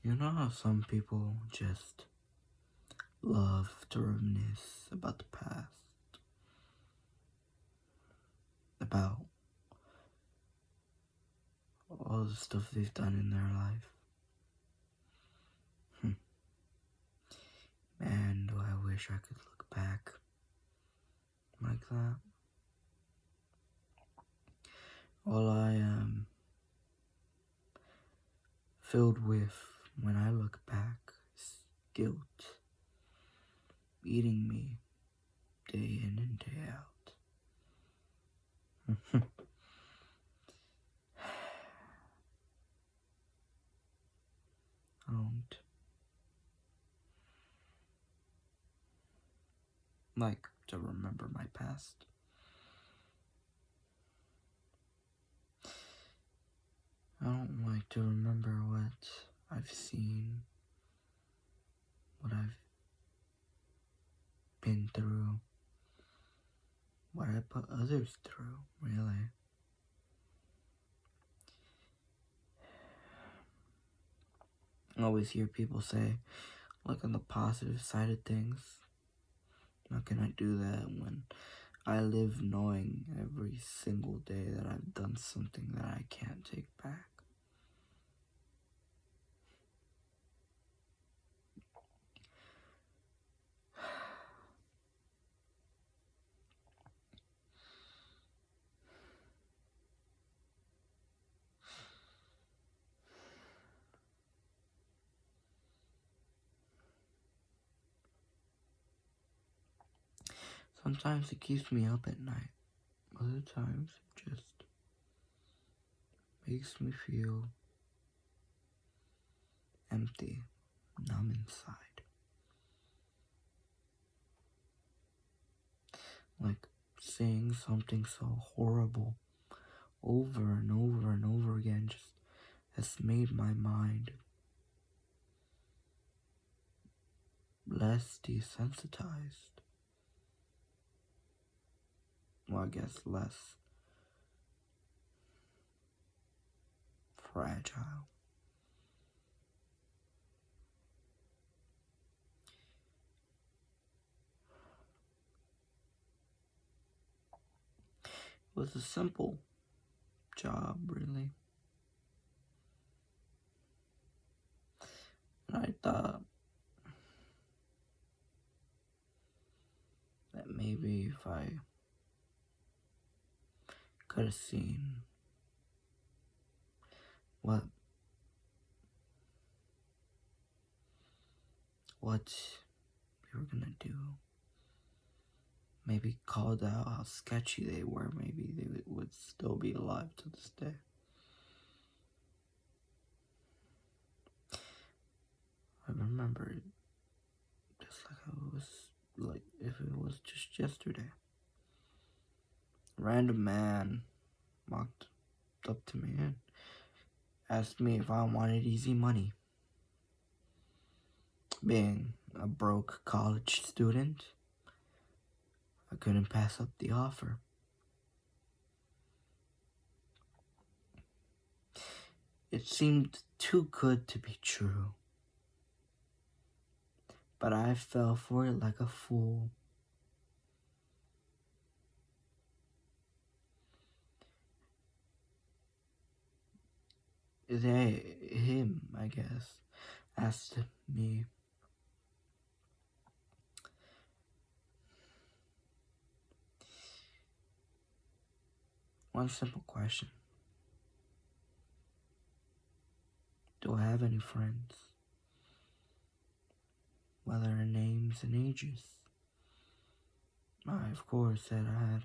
You know how some people just love to reminisce about the past, about all the stuff they've done in their life? Man, do I wish I could look back like that. All I am filled with when I look back is guilt eating me day in and day out. I don't like to remember my past. I don't like to remember what I've seen, what I've been through, what I put others through, really. I always hear people say, look on the positive side of things. How can I do that when I live knowing every single day that I've done something that I can't take back? Sometimes it keeps me up at night. Other times it just makes me feel empty, numb inside. Like seeing something so horrible over and over and over again just has made my mind less desensitized. Well, I guess less fragile. It was a simple job, really. And I thought that maybe if I could have seen what they were gonna do, maybe called out how sketchy they were, maybe they would still be alive to this day. I remember it just like if it was just yesterday. A random man walked up to me and asked me if I wanted easy money. Being a broke college student, I couldn't pass up the offer. It seemed too good to be true, but I fell for it like a fool. Him, I guess, asked me, one simple question. Do I have any friends? What are their names and ages? I, of course, said I had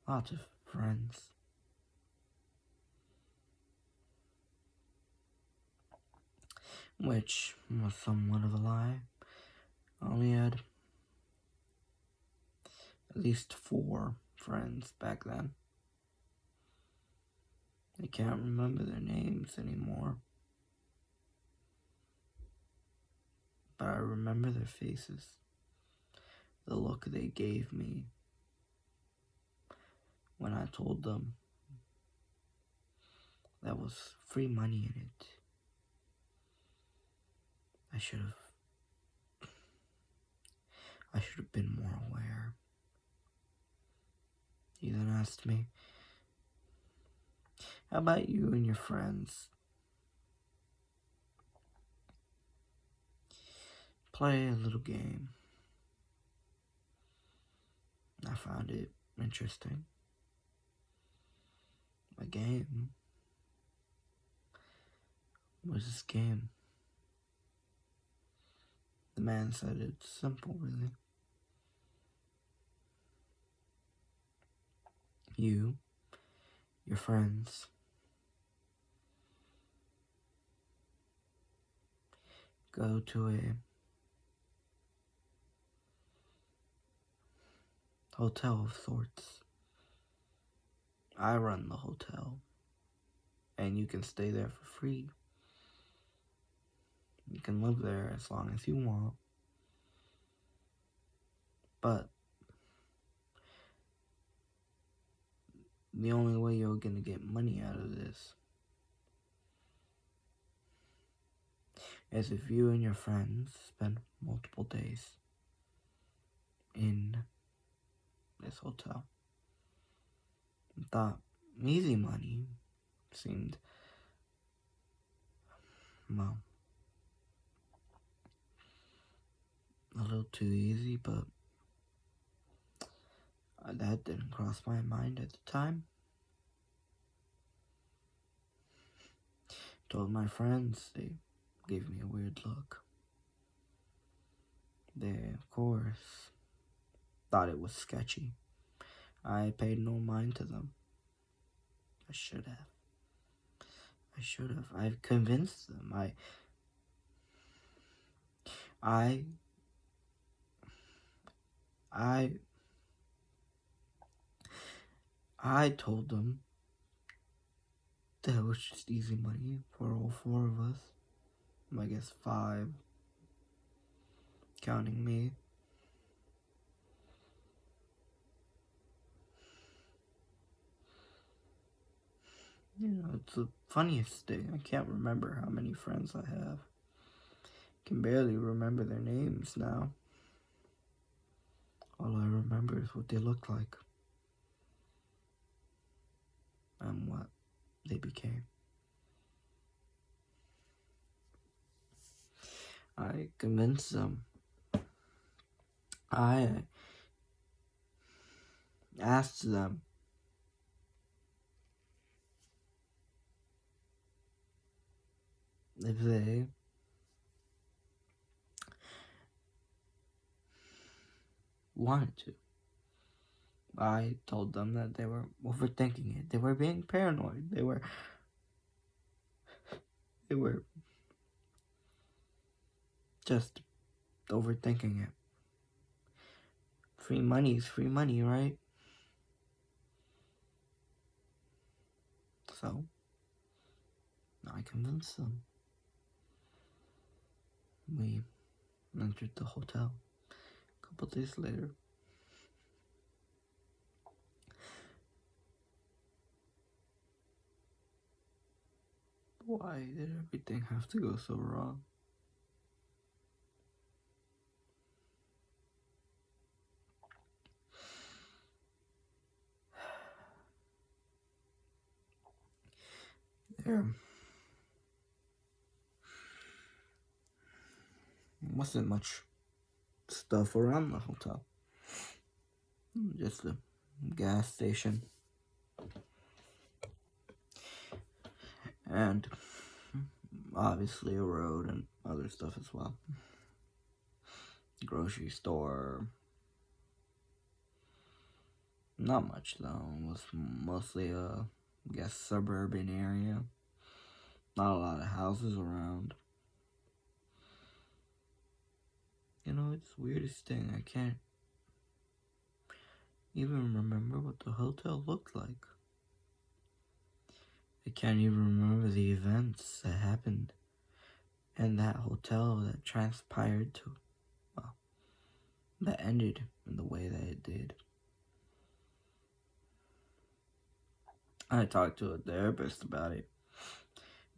lots of friends. Which was somewhat of a lie. I only had at least 4 friends back then. I can't remember their names anymore, but I remember their faces, the look they gave me when I told them there was free money in it. I should have been more aware. He then asked me, how about you and your friends play a little game? I found it interesting. A game? What is this game? The man said it's simple, really. You, your friends, go to a hotel of sorts. I run the hotel, and you can stay there for free. You can live there as long as you want. But the only way you're gonna get money out of this is if you and your friends spend multiple days in this hotel. I thought easy money seemed, well, a little too easy, but that didn't cross my mind at the time. Told my friends, they gave me a weird look. They, of course, thought it was sketchy. I paid no mind to them. I should have. I've convinced them. I told them that it was just easy money for all four of us. I guess 5, counting me. You know, it's the funniest thing. I can't remember how many friends I have. Can barely remember their names now. All I remember is what they look like and what they became. I convinced them. I asked them if they wanted to. I told them that they were overthinking it. They were being paranoid. They were just overthinking it. Free money is free money, right? So, I convinced them. We entered the hotel a couple days later. Why did everything have to go so wrong? There wasn't much stuff around the hotel. Just a gas station. And obviously a road and other stuff as well. Grocery store. Not much though. It was mostly a, suburban area. Not a lot of houses around. You know, it's the weirdest thing. I can't even remember what the hotel looked like. I can't even remember the events that happened in that hotel that transpired to, well, that ended in the way that it did. I talked to a therapist about it.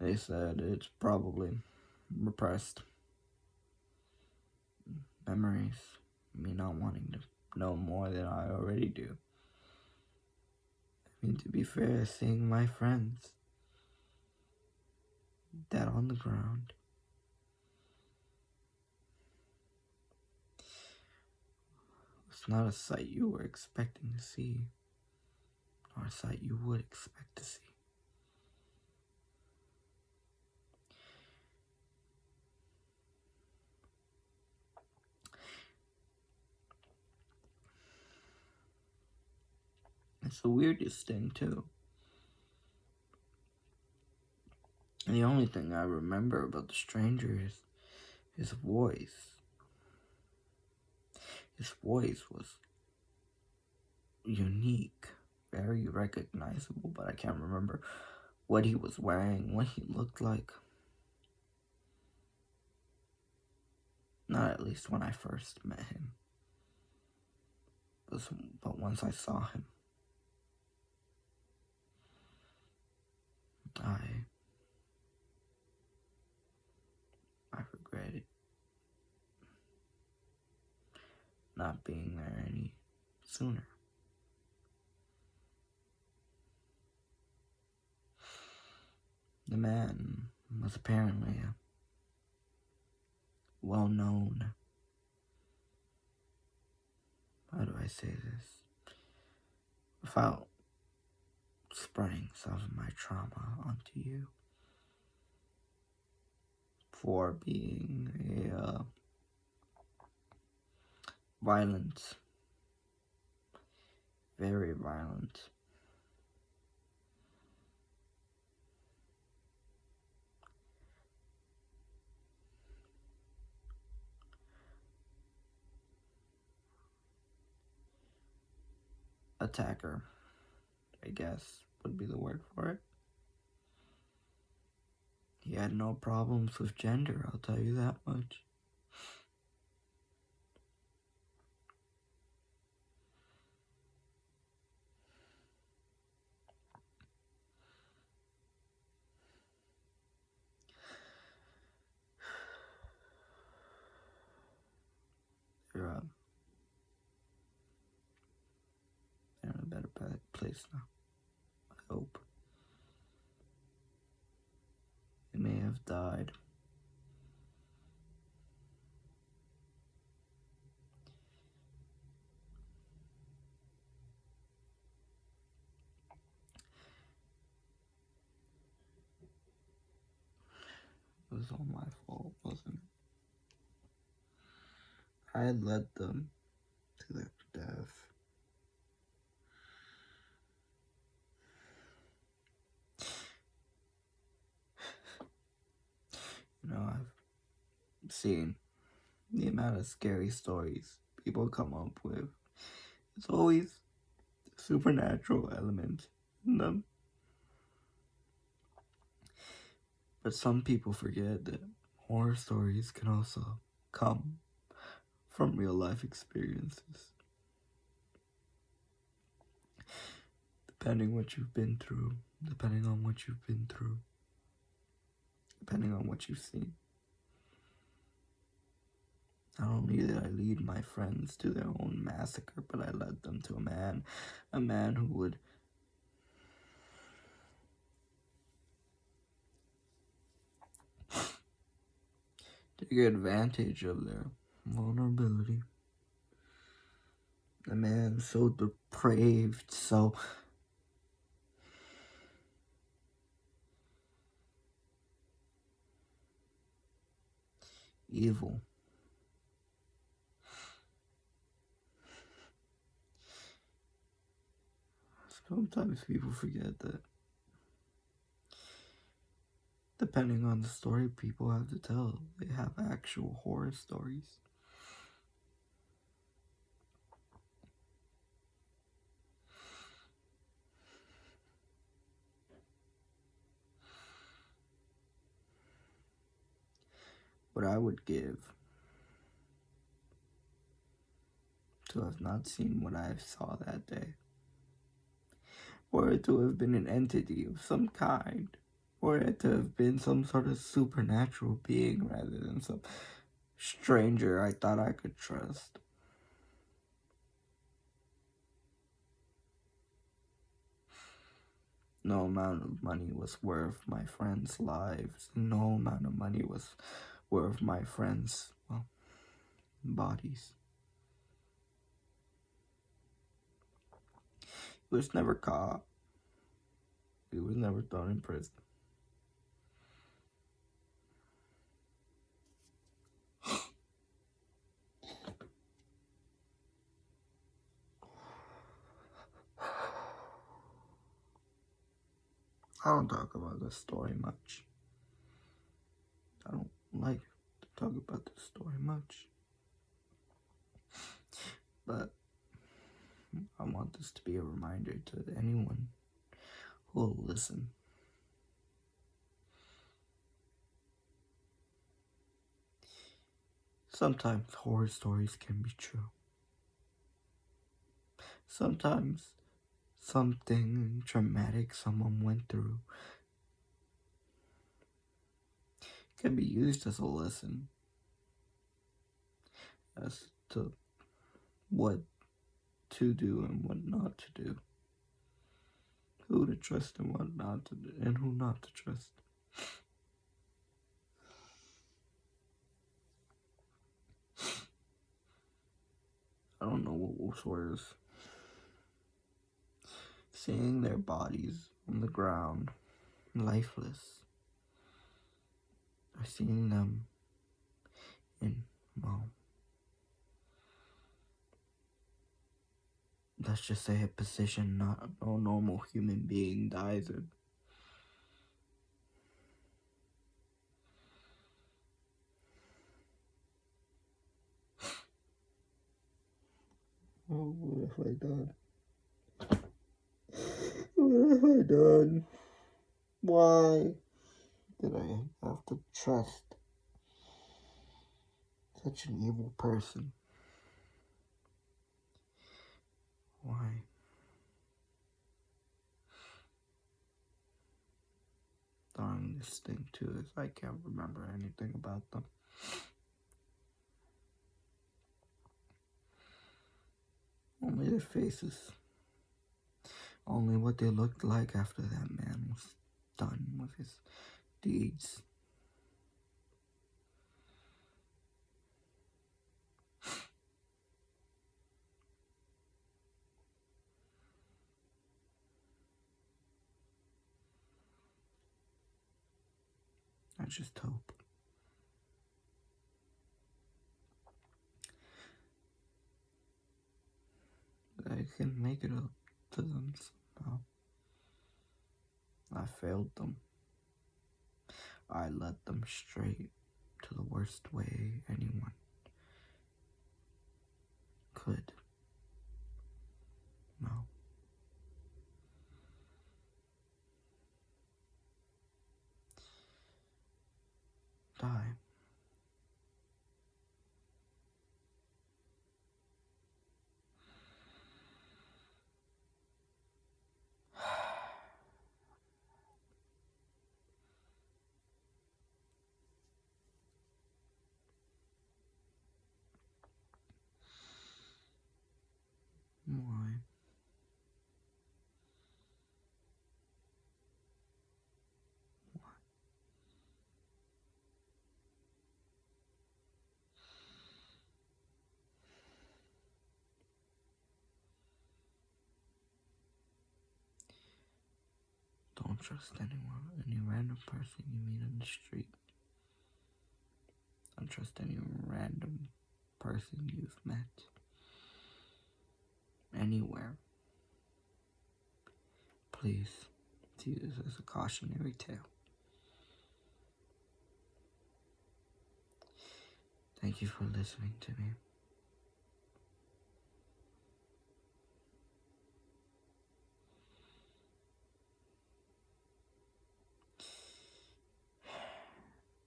They said it's probably repressed memories, me not wanting to know more than I already do. I mean, to be fair, seeing my friends dead on the ground, it's not a sight you were expecting to see, or a sight you would expect to see. It's the weirdest thing, too. And the only thing I remember about the stranger is his voice. His voice was unique, very recognizable, but I can't remember what he was wearing, what he looked like. Not at least when I first met him. But once I saw him, I regretted not being there any sooner. The man was apparently well known. How do I say this? Without spreading some of my trauma onto you. For being a violent, very violent attacker, I guess would be the word for it. He had no problems with gender, I'll tell you that much. They're in a better place now, I hope. They may have died. It was all my fault, wasn't it? I had led them to their death. You know, I've seen the amount of scary stories people come up with. It's always a supernatural element in them. But some people forget that horror stories can also come from real life experiences. Depending on what you've been through, depending on what you've seen. Not only did I lead my friends to their own massacre, but I led them to a man who would take advantage of their vulnerability. A man so depraved, so evil. Sometimes people forget that depending on the story people have to tell, they have actual horror stories. What I would give to have not seen what I saw that day, or it to have been an entity of some kind, or it to have been some sort of supernatural being rather than some stranger I thought I could trust. No amount of money was worth my friends' lives. No amount of money was worth my friends' bodies. He was never caught. He was never thrown in prison. I don't talk about this story much. I don't like to talk about this story much. But I want this to be a reminder to anyone who will listen. Sometimes horror stories can be true. Sometimes something traumatic someone went through can be used as a lesson as to what to do and what not to do, who to trust and what not to do, and who not to trust. I don't know what was worse. Seeing their bodies on the ground, lifeless, or seeing them in, let's just say a position no normal human being dies in. Oh, what have I done? What have I done? Why did I have to trust such an evil person? Why? Darn this thing too is I can't remember anything about them. Only their faces. Only what they looked like after that man was done with his deeds. I just hope that I can make it up to them somehow. I failed them. I led them straight to the worst way anyone could. No. Die. Why? Don't trust anyone, any random person you meet on the street. Don't trust any random person you've met anywhere. Please see this as a cautionary tale. Thank you for listening to me.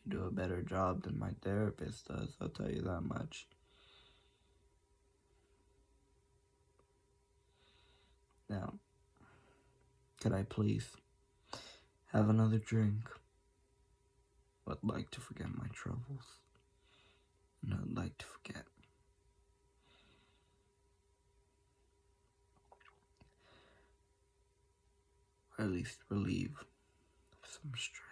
You do a better job than my therapist does, I'll tell you that much. Now, could I please have another drink? I'd like to forget my troubles. and I'd like to forget. Or at least relieve some stress.